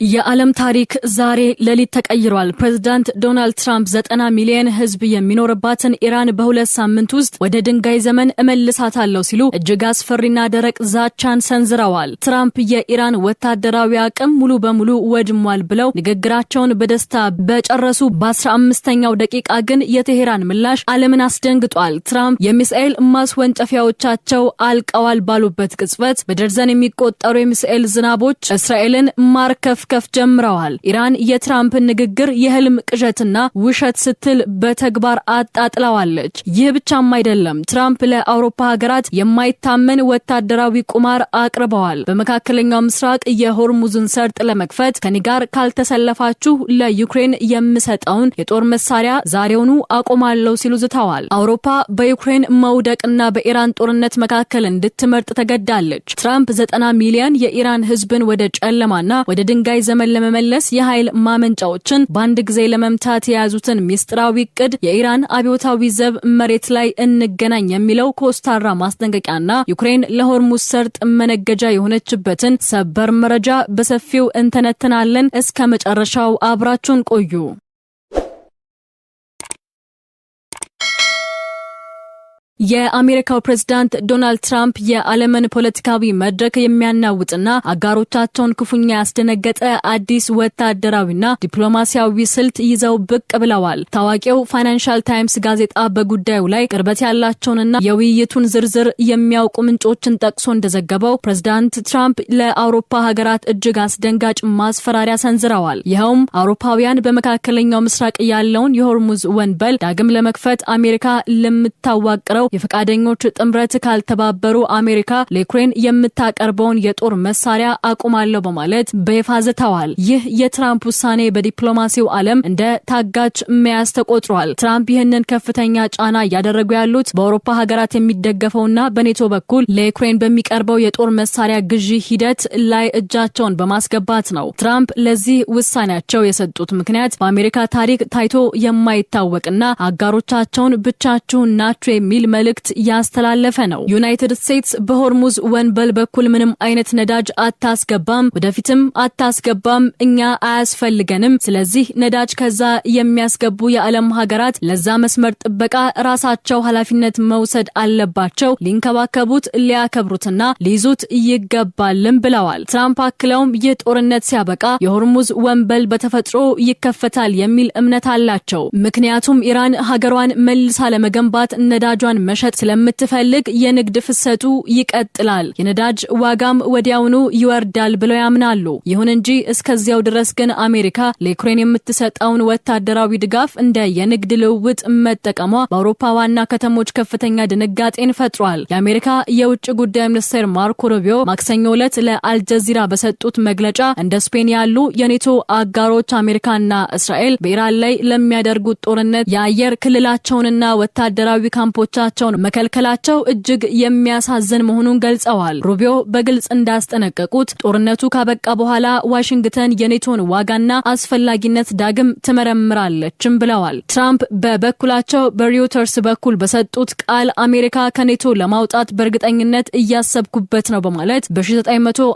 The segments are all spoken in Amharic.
የዓለም ታሪክ ዛሬ ለሊት ተቀይሯል። ፕሬዝዳንት ዶናልድ ትራምፕ 90 ሚሊዮን ህዝብ የሚኖርባትን ኢራን በሁለት ሳምንት ውስጥ ወደ ድንጋይ ዘመን እመልሳታለሁ ሲሉ እጅግ አስፈሪና ደረቅ ዛቻን ሰንዝረዋል። ትራምፕ የኢራን ወታደራዊ አቅም ሙሉ በሙሉ ወድሟል ብለው ንግግራቸውን በደስታ በጨረሱ በ15ኛው ደቂቃ ግን የቴሄራን ምላሽ ዓለምን አስደንግጧል። ትራምፕ የሚሳኤል ማስወንጨፊያዎቻቸው አልቀዋል ባሉበት ቅጽበት በደርዘን የሚቆጠሩ የሚሳኤል ዝናቦች እስራኤልን ማርከፍ ጀምረዋል። ኢራን የትራምፕን ንግግር የህልም ቅዠትና ውሸት ስትል በተግባር አጣጥላዋለች። ይህ ብቻም አይደለም። ትራምፕ ለአውሮፓ ሀገራት የማይታመን ወታደራዊ ቁማር አቅርበዋል። በመካከለኛው ምስራቅ የሆርሙዝን ሰርጥ ለመክፈት ከኔ ጋር ካልተሰለፋችሁ ለዩክሬን የምሰጠውን የጦር መሳሪያ ዛሬውኑ አቆማለሁ ሲሉ ዝተዋል። አውሮፓ በዩክሬን መውደቅና በኢራን ጦርነት መካከል እንድትመርጥ ተገዳለች። ትራምፕ 90 ሚሊዮን የኢራን ህዝብን ወደ ጨለማና ወደ ድንጋይ ዘመን ለመመለስ የኃይል ማመንጫዎችን በአንድ ጊዜ ለመምታት የያዙትን ሚስጥራዊ ዕቅድ የኢራን አብዮታዊ ዘብ መሬት ላይ እንገናኝ የሚለው ኮስታራ ማስጠንቀቂያና ዩክሬን ለሆርሙዝ ሰርጥ መነገጃ የሆነችበትን ሰበር መረጃ በሰፊው እንተነተናለን። እስከ መጨረሻው አብራችሁን ቆዩ። የአሜሪካው ፕሬዝዳንት ዶናልድ ትራምፕ የዓለምን ፖለቲካዊ መድረክ የሚያናውጥና አጋሮቻቸውን ክፉኛ ያስደነገጠ አዲስ ወታደራዊና ዲፕሎማሲያዊ ስልት ይዘው ብቅ ብለዋል። ታዋቂው ፋይናንሻል ታይምስ ጋዜጣ በጉዳዩ ላይ ቅርበት ያላቸውንና የውይይቱን ዝርዝር የሚያውቁ ምንጮችን ጠቅሶ እንደዘገበው ፕሬዝዳንት ትራምፕ ለአውሮፓ ሀገራት እጅግ አስደንጋጭ ማስፈራሪያ ሰንዝረዋል። ይኸውም አውሮፓውያን በመካከለኛው ምስራቅ ያለውን የሆርሙዝ ወንበል ዳግም ለመክፈት አሜሪካ ለምታዋቅረው የፈቃደኞች ጥምረት ካልተባበሩ አሜሪካ ለዩክሬን የምታቀርበውን የጦር መሳሪያ አቁማለሁ በማለት በይፋ ዝተዋል። ይህ የትራምፕ ውሳኔ በዲፕሎማሲው ዓለም እንደ ታጋች መያዝ ተቆጥሯል። ትራምፕ ይህንን ከፍተኛ ጫና እያደረጉ ያሉት በአውሮፓ ሀገራት የሚደገፈውና በኔቶ በኩል ለዩክሬን በሚቀርበው የጦር መሳሪያ ግዢ ሂደት ላይ እጃቸውን በማስገባት ነው። ትራምፕ ለዚህ ውሳኔያቸው የሰጡት ምክንያት በአሜሪካ ታሪክ ታይቶ የማይታወቅና አጋሮቻቸውን ብቻችሁን ናችሁ የሚል መልእክት ያስተላለፈ ነው። ዩናይትድ ስቴትስ በሆርሙዝ ወንበል በኩል ምንም አይነት ነዳጅ አታስገባም፣ ወደፊትም አታስገባም፣ እኛ አያስፈልገንም። ስለዚህ ነዳጅ ከዛ የሚያስገቡ የዓለም ሀገራት ለዛ መስመር ጥበቃ ራሳቸው ኃላፊነት መውሰድ አለባቸው፣ ሊንከባከቡት፣ ሊያከብሩትና ሊይዙት ይገባልም ብለዋል። ትራምፕ አክለውም ይህ ጦርነት ሲያበቃ የሆርሙዝ ወንበል በተፈጥሮ ይከፈታል የሚል እምነት አላቸው። ምክንያቱም ኢራን ሀገሯን መልሳ ለመገንባት ነዳጇን መሸጥ ስለምትፈልግ የንግድ ፍሰቱ ይቀጥላል፣ የነዳጅ ዋጋም ወዲያውኑ ይወርዳል ብለው ያምናሉ። ይሁን እንጂ እስከዚያው ድረስ ግን አሜሪካ ለዩክሬን የምትሰጠውን ወታደራዊ ድጋፍ እንደ የንግድ ልውውጥ መጠቀሟ በአውሮፓ ዋና ከተሞች ከፍተኛ ድንጋጤን ፈጥሯል። የአሜሪካ የውጭ ጉዳይ ሚኒስትር ማርኮ ሩቢዮ ማክሰኞ ዕለት ለአልጀዚራ በሰጡት መግለጫ እንደ ስፔን ያሉ የኔቶ አጋሮች አሜሪካና እስራኤል በኢራን ላይ ለሚያደርጉት ጦርነት የአየር ክልላቸውንና ወታደራዊ ካምፖቻቸውን መከልከላቸው እጅግ የሚያሳዝን መሆኑን ገልጸዋል። ሩቢዮ በግልጽ እንዳስጠነቀቁት ጦርነቱ ካበቃ በኋላ ዋሽንግተን የኔቶን ዋጋና አስፈላጊነት ዳግም ትመረምራለችም ብለዋል። ትራምፕ በበኩላቸው በሪውተርስ በኩል በሰጡት ቃል አሜሪካ ከኔቶ ለማውጣት በእርግጠኝነት እያሰብኩበት ነው በማለት በ1949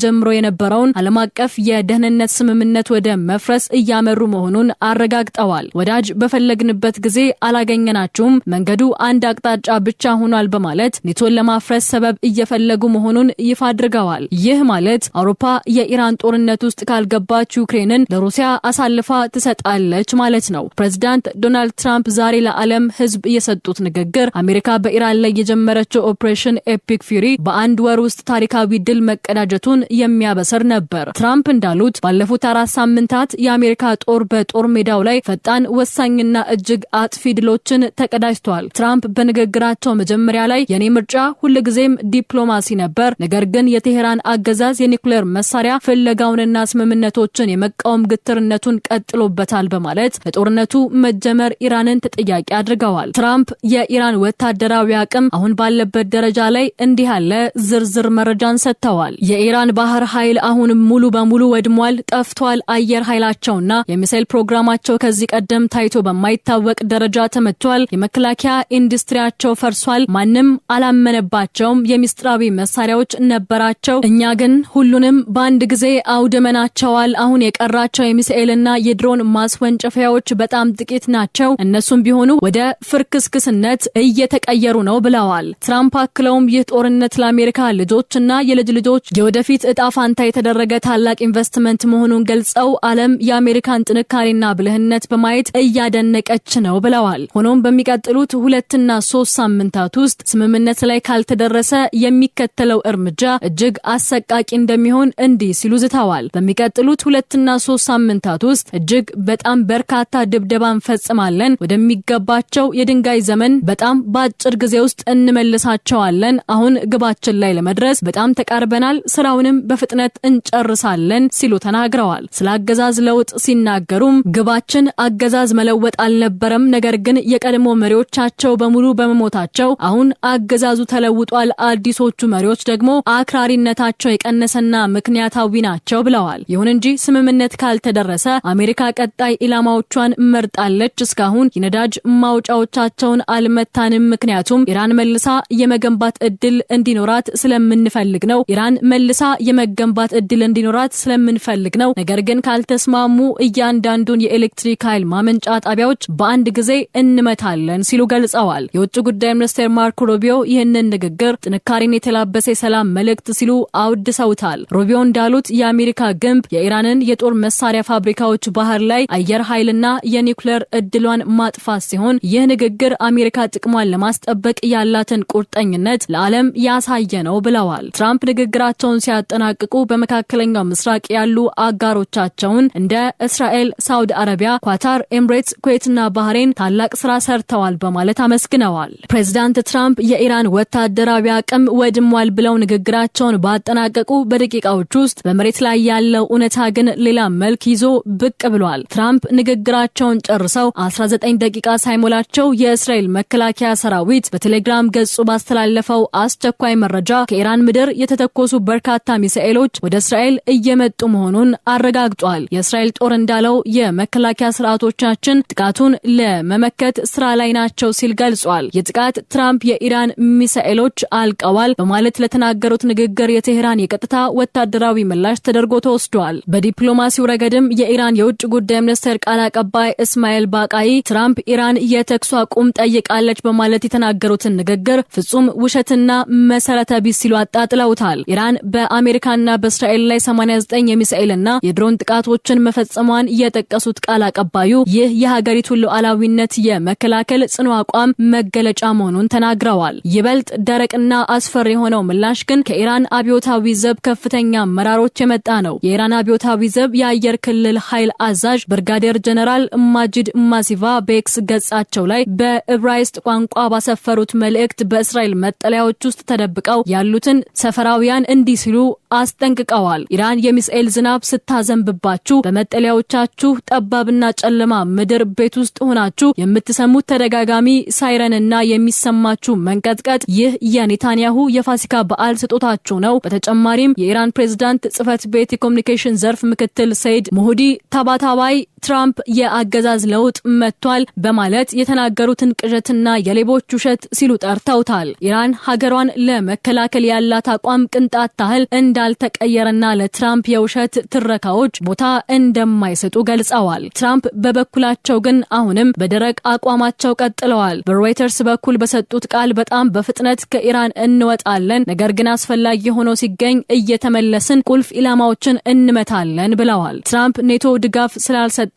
ጀምሮ የነበረውን ዓለም አቀፍ የደህንነት ስምምነት ወደ መፍረስ እያመሩ መሆኑን አረጋግጠዋል። ወዳጅ በፈለግንበት ጊዜ አላገኘናችሁም፣ መንገዱ አንድ አቅጣጫ ብቻ ሆኗል በማለት ኔቶን ለማፍረስ ሰበብ እየፈለጉ መሆኑን ይፋ አድርገዋል። ይህ ማለት አውሮፓ የኢራን ጦርነት ውስጥ ካልገባች ዩክሬንን ለሩሲያ አሳልፋ ትሰጣለች ማለት ነው። ፕሬዝዳንት ዶናልድ ትራምፕ ዛሬ ለዓለም ሕዝብ የሰጡት ንግግር አሜሪካ በኢራን ላይ የጀመረችው ኦፕሬሽን ኤፒክ ፊሪ በአንድ ወር ውስጥ ታሪካዊ ድል መቀዳጀቱን የሚያበስር ነበር። ትራምፕ እንዳሉት ባለፉት 4 ሳምንታት የአሜሪካ ጦር በጦር ሜዳው ላይ ፈጣን፣ ወሳኝና እጅግ አጥፊ ድሎችን ተቀዳጅቷል። ትራምፕ በንግግራቸው መጀመሪያ ላይ የኔ ምርጫ ሁልጊዜም ዲፕሎማሲ ነበር፣ ነገር ግን የቴሄራን አገዛዝ የኒውክሌር መሳሪያ ፍለጋውንና ስምምነቶችን የመቃወም ግትርነቱን ቀጥሎበታል በማለት ለጦርነቱ መጀመር ኢራንን ተጠያቂ አድርገዋል። ትራምፕ የኢራን ወታደራዊ አቅም አሁን ባለበት ደረጃ ላይ እንዲህ ያለ ዝርዝር መረጃን ሰጥተዋል። የኢራን ባህር ኃይል አሁን ሙሉ በሙሉ ወድሟል፣ ጠፍቷል። አየር ኃይላቸውና የሚሳኤል ፕሮግራማቸው ከዚህ ቀደም ታይቶ በማይታወቅ ደረጃ ተመቷል። የመከላከያ ኢንዱስትሪ ኢንዱስትሪያቸው ፈርሷል፣ ማንም አላመነባቸውም፣ የሚስጥራዊ መሳሪያዎች ነበራቸው፣ እኛ ግን ሁሉንም በአንድ ጊዜ አውድመናቸዋል። አሁን የቀራቸው የሚሳኤልና የድሮን ማስወንጨፊያዎች በጣም ጥቂት ናቸው፣ እነሱም ቢሆኑ ወደ ፍርክስክስነት እየተቀየሩ ነው ብለዋል። ትራምፕ አክለውም ይህ ጦርነት ለአሜሪካ ልጆችና የልጅ ልጆች የወደፊት እጣ ፋንታ የተደረገ ታላቅ ኢንቨስትመንት መሆኑን ገልጸው ዓለም የአሜሪካን ጥንካሬና ብልህነት በማየት እያደነቀች ነው ብለዋል። ሆኖም በሚቀጥሉት 2 እና 3 ሳምንታት ውስጥ ስምምነት ላይ ካልተደረሰ የሚከተለው እርምጃ እጅግ አሰቃቂ እንደሚሆን እንዲህ ሲሉ ዝተዋል። በሚቀጥሉት 2 እና 3 ሳምንታት ውስጥ እጅግ በጣም በርካታ ድብደባ እንፈጽማለን፣ ወደሚገባቸው የድንጋይ ዘመን በጣም በአጭር ጊዜ ውስጥ እንመልሳቸዋለን። አሁን ግባችን ላይ ለመድረስ በጣም ተቃርበናል፣ ስራውንም በፍጥነት እንጨርሳለን ሲሉ ተናግረዋል። ስለ አገዛዝ ለውጥ ሲናገሩም ግባችን አገዛዝ መለወጥ አልነበረም፣ ነገር ግን የቀድሞ መሪዎቻቸው በሙሉ በመሞታቸው አሁን አገዛዙ ተለውጧል። አዲሶቹ መሪዎች ደግሞ አክራሪነታቸው የቀነሰና ምክንያታዊ ናቸው ብለዋል። ይሁን እንጂ ስምምነት ካልተደረሰ አሜሪካ ቀጣይ ኢላማዎቿን መርጣለች። እስካሁን የነዳጅ ማውጫዎቻቸውን አልመታንም፣ ምክንያቱም ኢራን መልሳ የመገንባት እድል እንዲኖራት ስለምንፈልግ ነው። ኢራን መልሳ የመገንባት እድል እንዲኖራት ስለምንፈልግ ነው። ነገር ግን ካልተስማሙ እያንዳንዱን የኤሌክትሪክ ኃይል ማመንጫ ጣቢያዎች በአንድ ጊዜ እንመታለን ሲሉ ገልጸዋል። የውጭ ጉዳይ ሚኒስትር ማርኮ ሩቢዮ ይህንን ንግግር ጥንካሬን የተላበሰ የሰላም መልእክት ሲሉ አውድሰውታል። ሩቢዮ እንዳሉት የአሜሪካ ግንብ የኢራንን የጦር መሳሪያ ፋብሪካዎች ባህር ላይ አየር ኃይልና የኒውክሌር እድሏን ማጥፋት ሲሆን ይህ ንግግር አሜሪካ ጥቅሟን ለማስጠበቅ ያላትን ቁርጠኝነት ለዓለም ያሳየ ነው ብለዋል። ትራምፕ ንግግራቸውን ሲያጠናቅቁ በመካከለኛው ምስራቅ ያሉ አጋሮቻቸውን እንደ እስራኤል፣ ሳውዲ አረቢያ፣ ኳታር፣ ኤምሬትስ፣ ኩዌትና ባህሬን ታላቅ ስራ ሰርተዋል በማለት አመስግነዋል። ፕሬዝዳንት ትራምፕ የኢራን ወታደራዊ አቅም ወድሟል ብለው ንግግራቸውን ባጠናቀቁ በደቂቃዎች ውስጥ በመሬት ላይ ያለው እውነታ ግን ሌላ መልክ ይዞ ብቅ ብሏል። ትራምፕ ንግግራቸውን ጨርሰው 19 ደቂቃ ሳይሞላቸው የእስራኤል መከላከያ ሰራዊት በቴሌግራም ገጹ ባስተላለፈው አስቸኳይ መረጃ ከኢራን ምድር የተተኮሱ በርካታ ሚሳኤሎች ወደ እስራኤል እየመጡ መሆኑን አረጋግጧል። የእስራኤል ጦር እንዳለው የመከላከያ ስርዓቶቻችን ጥቃቱን ለመመከት ስራ ላይ ናቸው ሲል ገልጿል። የጥቃት ትራምፕ የኢራን ሚሳኤሎች አልቀዋል በማለት ለተናገሩት ንግግር የቴህራን የቀጥታ ወታደራዊ ምላሽ ተደርጎ ተወስዷል። በዲፕሎማሲው ረገድም የኢራን የውጭ ጉዳይ ሚኒስቴር ቃል አቀባይ እስማኤል ባቃይ ትራምፕ ኢራን የተኩስ አቁም ጠይቃለች በማለት የተናገሩትን ንግግር ፍጹም ውሸትና መሰረተ ቢስ ሲሉ አጣጥለውታል። ኢራን በአሜሪካና በእስራኤል ላይ 89 የሚሳኤልና የድሮን ጥቃቶችን መፈጸሟን የጠቀሱት ቃል አቀባዩ ይህ የሀገሪቱን ሉዓላዊነት የመከላከል ጽኑ አቋም መገለጫ መሆኑን ተናግረዋል። ይበልጥ ደረቅና አስፈሪ የሆነው ምላሽ ግን ከኢራን አብዮታዊ ዘብ ከፍተኛ አመራሮች የመጣ ነው። የኢራን አብዮታዊ ዘብ የአየር ክልል ኃይል አዛዥ ብርጋዴር ጀነራል ማጂድ ማሲቫ በኤክስ ገጻቸው ላይ በዕብራይስጥ ቋንቋ ባሰፈሩት መልእክት በእስራኤል መጠለያዎች ውስጥ ተደብቀው ያሉትን ሰፈራውያን እንዲህ ሲሉ አስጠንቅቀዋል። ኢራን የሚሳኤል ዝናብ ስታዘንብባችሁ በመጠለያዎቻችሁ ጠባብና ጨለማ ምድር ቤት ውስጥ ሆናችሁ የምትሰሙት ተደጋጋሚ ሳይረንና የሚሰማችሁ መንቀጥቀጥ ይህ የኔታንያሁ የፋሲካ በዓል ስጦታችሁ ነው። በተጨማሪም የኢራን ፕሬዝዳንት ጽህፈት ቤት የኮሙኒኬሽን ዘርፍ ምክትል ሰይድ ሙሁዲ ታባታባይ ትራምፕ የአገዛዝ ለውጥ መጥቷል በማለት የተናገሩትን ቅዠትና የሌቦች ውሸት ሲሉ ጠርተውታል። ኢራን ሀገሯን ለመከላከል ያላት አቋም ቅንጣት ታህል እንዳልተቀየረና ለትራምፕ የውሸት ትረካዎች ቦታ እንደማይሰጡ ገልጸዋል። ትራምፕ በበኩላቸው ግን አሁንም በደረቅ አቋማቸው ቀጥለዋል። በሮይተርስ በኩል በሰጡት ቃል በጣም በፍጥነት ከኢራን እንወጣለን፣ ነገር ግን አስፈላጊ ሆኖ ሲገኝ እየተመለስን ቁልፍ ኢላማዎችን እንመታለን ብለዋል። ትራምፕ ኔቶ ድጋፍ ስላልሰጣቸው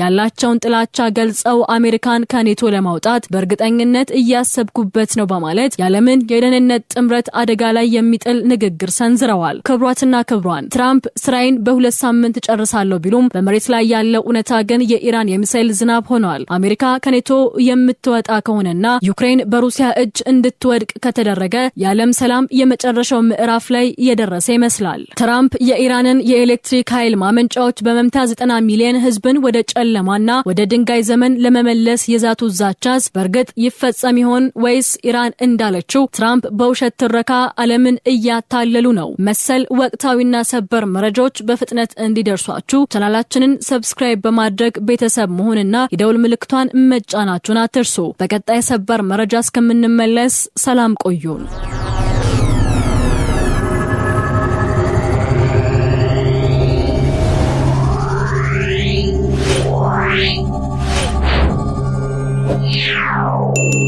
ያላቸውን ጥላቻ ገልጸው አሜሪካን ከኔቶ ለማውጣት በእርግጠኝነት እያሰብኩበት ነው በማለት ያለምን የደህንነት ጥምረት አደጋ ላይ የሚጥል ንግግር ሰንዝረዋል። ክብሯትና ክብሯን ትራምፕ ስራዬን በ2 ሳምንት ጨርሳለሁ ቢሉም በመሬት ላይ ያለው እውነታ ግን የኢራን የሚሳኤል ዝናብ ሆኗል። አሜሪካ ከኔቶ የምትወጣ ከሆነና ዩክሬን በሩሲያ እጅ እንድትወድቅ ከተደረገ የዓለም ሰላም የመጨረሻው ምዕራፍ ላይ የደረሰ ይመስላል። ትራምፕ የኢራንን የኤሌክትሪክ ኃይል ማመንጫዎች በመምታት 90 ሚሊዮን ህዝብን ዓለምን ወደ ጨለማና ወደ ድንጋይ ዘመን ለመመለስ የዛቱት ዛቻስ በእርግጥ ይፈጸም ይሆን ወይስ ኢራን እንዳለችው ትራምፕ በውሸት ትረካ ዓለምን እያታለሉ ነው? መሰል ወቅታዊና ሰበር መረጃዎች በፍጥነት እንዲደርሷችሁ ቻናላችንን ሰብስክራይብ በማድረግ ቤተሰብ መሆንና የደውል ምልክቷን መጫናችሁን አትርሱ። በቀጣይ ሰበር መረጃ እስከምንመለስ ሰላም ቆዩን። Wow.